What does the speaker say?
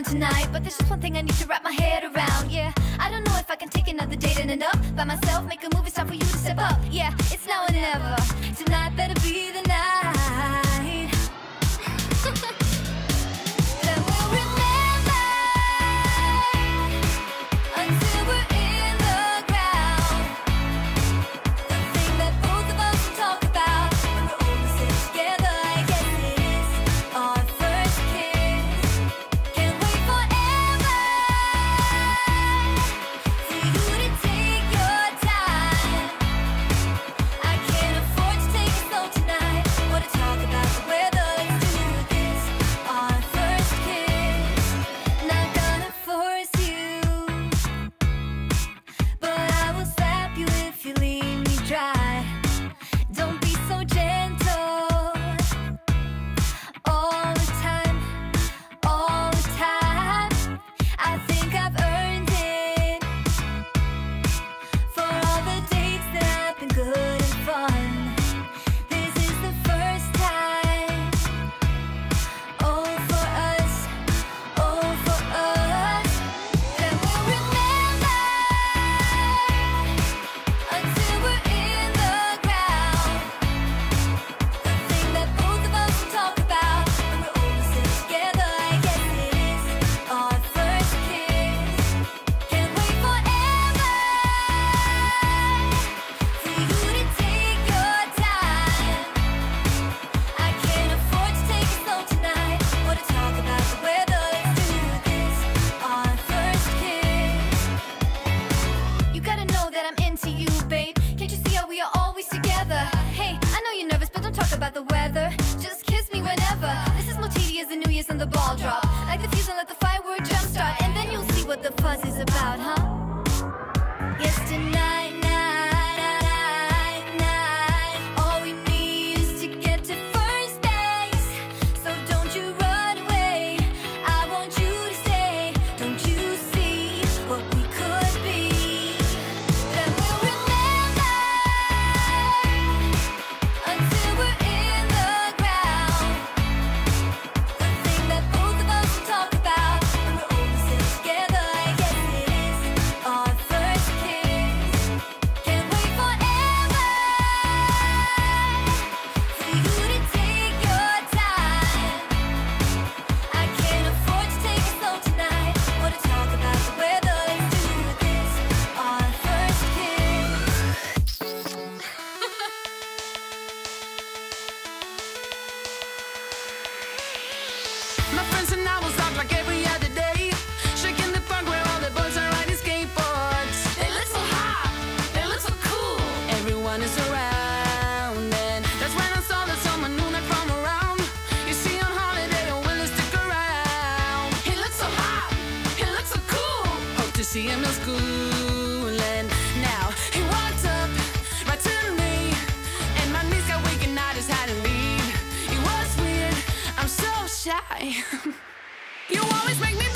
tonight, but there's just one thing I need to wrap my head around. Yeah, I don't know if I can take another date and end up by myself. Make a movie, it's time for you to step up. Yeah, it's now or never. Tonight better be the night. Then we'll remember until we're in the ground. The thing that both of us will talk about when we're all sit together. I guess it is our first kiss. Can't wait forever for you to take your time. I can't afford to take it slow tonight or to talk about the weather. Let's do this, our first kiss. Not gonna force you, but I will slap you if you leave me dry. Don't be so gentle all the time, all the time. I think I've earned it for all the dates that have been good and fun. This is the first time. Oh, for us, oh, for us. Then we'll remember until we're in the ground. The thing that both of us will talk about when we're all sit together. I guess it is our first kiss. Can't wait forever for you to take your time. I can't afford to take it slow tonight or to talk about the weather. Let's do this, our first kiss. You gotta know that I'm into you, babe. Can't you see how we are always together? Hey, I know you're nervous, but don't talk about the weather. Just kiss me whenever. This is more tedious than New Year's and the ball drop. Like the fuse and let the firework jumpstart, and then you'll see what the fuzz is about, huh? Yes, tonight, night. All we need is to get to first base. So don't you run away. I want you to stay. Don't you see what we could be? Then we'll remember until we're in the ground. The thing that both of us will talk about when we're all sit together. I guess it is our first kiss. Can't wait forever for you to take your time. I can't afford to take it slow tonight or to talk about the weather. Let's do this, our first kiss. My friends and I will talk like every other day, shaking the park where all the boys are riding skateboards. They look so hot, they look so cool. Everyone is around, and that's when I saw that someone new not from around. Is he on holiday or will he stick around? He looks so hot, he looks so cool. Hope to see him in school, and now he walked up right to me, and my knees got weak and I just had to leave. It was weird, I'm so shy. You always make me